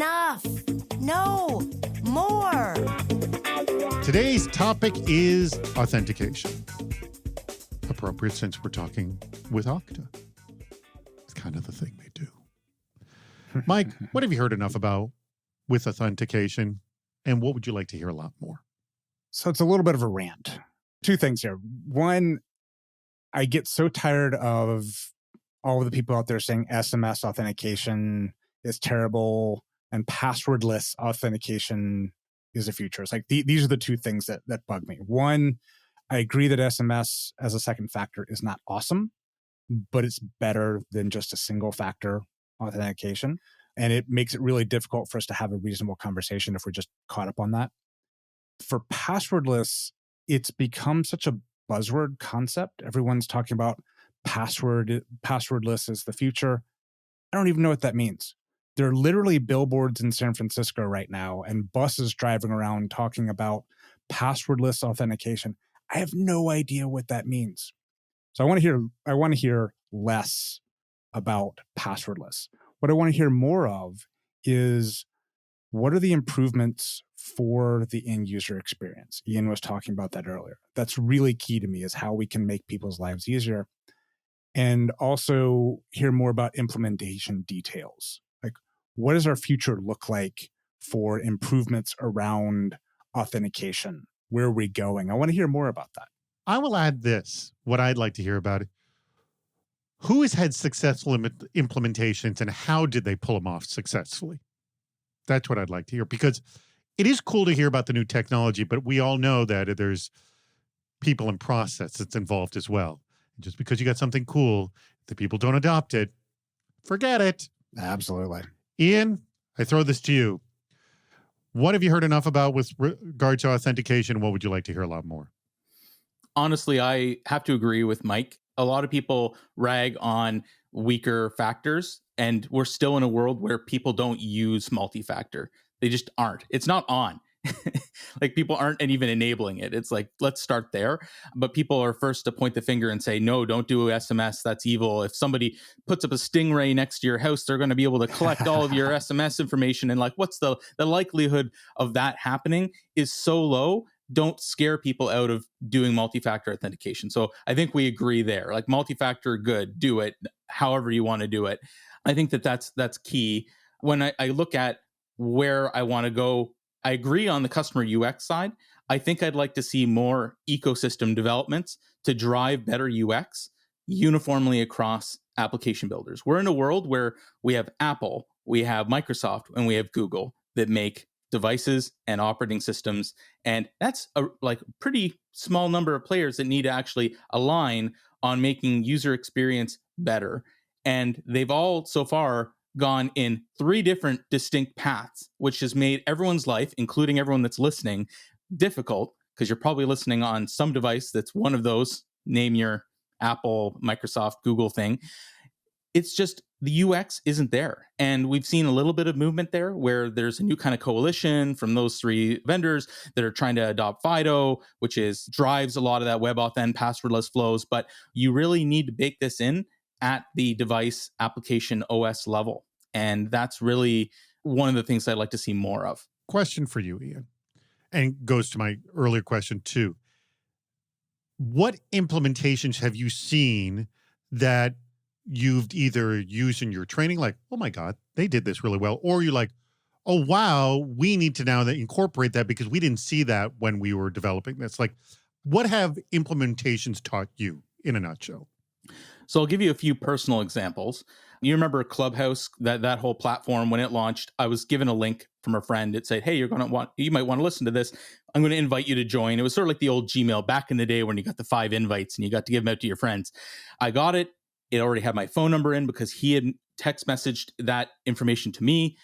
Enough! No! More! Today's topic is authentication. Appropriate since we're talking with Okta. It's kind of the thing they do. Mike, what have you heard enough about with authentication? And what would you like to hear a lot more? So it's a little bit of a rant. Two things here. One, I get so tired of all of the people out there saying SMS authentication is terrible and passwordless authentication is the future. It's like these are the two things that bug me. One, I agree that SMS as a second factor is not awesome, but it's better than just a single factor authentication. And it makes it really difficult for us to have a reasonable conversation if we're just caught up on that. For passwordless, it's become such a buzzword concept. Everyone's talking about passwordless is the future. I don't even know what that means. There are literally billboards in San Francisco right now and buses driving around talking about passwordless authentication. I have no idea what that means. So I want to hear less about passwordless. What I want to hear more of is what are the improvements for the end user experience? Ian was talking about that earlier. That's really key to me, is how we can make people's lives easier. And also hear more about implementation details. Like, what does our future look like for improvements around authentication? Where are we going? I want to hear more about that. I will add this, what I'd like to hear about it. Who has had successful implementations and how did they pull them off successfully? That's what I'd like to hear, because it is cool to hear about the new technology, but we all know that there's people and process that's involved as well. Just because you got something cool, if the people don't adopt it, forget it. Absolutely. Ian, I throw this to you. What have you heard enough about with regard to authentication? What would you like to hear a lot more? Honestly, I have to agree with Mike. A lot of people rag on weaker factors, and we're still in a world where people don't use multi-factor. They just aren't. It's not on. Like, people aren't even enabling it. It's like, let's start there. But people are first to point the finger and say, no, don't do SMS. That's evil. If somebody puts up a stingray next to your house, they're going to be able to collect all of your SMS information. And like, what's the likelihood of that happening is so low. Don't scare people out of doing multi-factor authentication. So I think we agree there. Like, multi-factor, good, do it however you want to do it. I think that's key. When I look at where I want to go, I agree on the customer UX side. I think I'd like to see more ecosystem developments to drive better UX uniformly across application builders. We're in a world where we have Apple, we have Microsoft, and we have Google that make devices and operating systems. And that's a pretty small number of players that need to actually align on making user experience better. And they've all so far gone in 3 different distinct paths, which has made everyone's life, including everyone that's listening, difficult, because you're probably listening on some device that's one of those, name your Apple, Microsoft, Google thing. It's just the UX isn't there. And we've seen a little bit of movement there where there's a new kind of coalition from those 3 vendors that are trying to adopt FIDO, which drives a lot of that WebAuthn passwordless flows. But you really need to bake this in at the device application OS level. And that's really one of the things I'd like to see more of. Question for you, Ian, and goes to my earlier question too. What implementations have you seen that you've either used in your training, like, oh my God, they did this really well, or you're like, oh wow, we need to now incorporate that because we didn't see that when we were developing this? Like, what have implementations taught you in a nutshell? So I'll give you a few personal examples. You remember Clubhouse, that whole platform, when it launched, I was given a link from a friend. It said, hey, you might want to listen to this. I'm going to invite you to join. It was sort of like the old Gmail back in the day when you got the 5 invites and you got to give them out to your friends. I got it. It already had my phone number in because he had text messaged that information to me.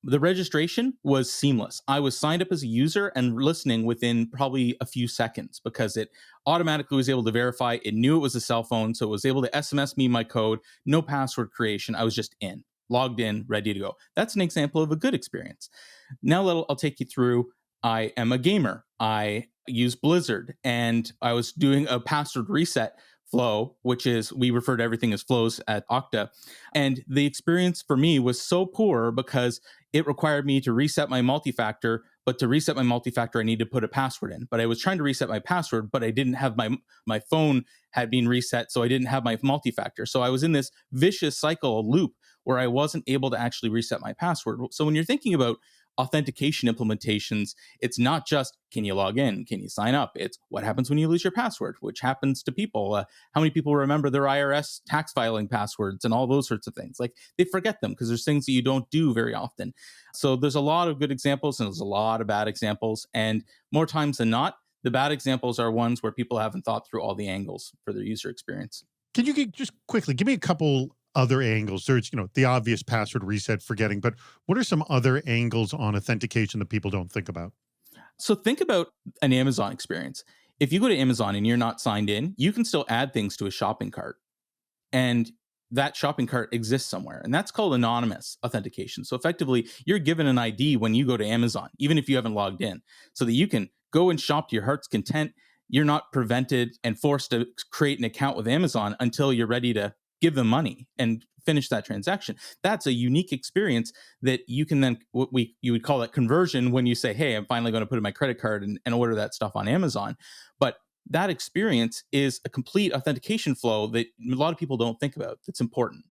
The registration was seamless. I was signed up as a user and listening within probably a few seconds because it automatically was able to verify. It knew it was a cell phone, so it was able to SMS me my code, no password creation. I was just logged in, ready to go. That's an example of a good experience. Now I'll take you through. I am a gamer. I use Blizzard, and I was doing a password reset flow, which is, we refer to everything as flows at Okta. And the experience for me was so poor because it required me to reset my multi-factor, but to reset my multi-factor, I need to put a password in. But I was trying to reset my password, but I didn't have my phone had been reset, so I didn't have my multi-factor. So I was in this vicious cycle, a loop, where I wasn't able to actually reset my password. So when you're thinking about authentication implementations, it's not just, can you log in? Can you sign up? It's what happens when you lose your password, which happens to people. How many people remember their IRS tax filing passwords and all those sorts of things? Like, they forget them because there's things that you don't do very often. So there's a lot of good examples and there's a lot of bad examples. And more times than not, the bad examples are ones where people haven't thought through all the angles for their user experience. Can you just quickly give me a couple other angles? There's, the obvious password reset, forgetting, but what are some other angles on authentication that people don't think about? So think about an Amazon experience. If you go to Amazon and you're not signed in, you can still add things to a shopping cart. And that shopping cart exists somewhere. And that's called anonymous authentication. So effectively, you're given an ID when you go to Amazon, even if you haven't logged in, so that you can go and shop to your heart's content. You're not prevented and forced to create an account with Amazon until you're ready to give them money and finish that transaction. That's a unique experience that you can then, you would call that conversion, when you say, hey, I'm finally going to put in my credit card and order that stuff on Amazon. But that experience is a complete authentication flow that a lot of people don't think about. That's important.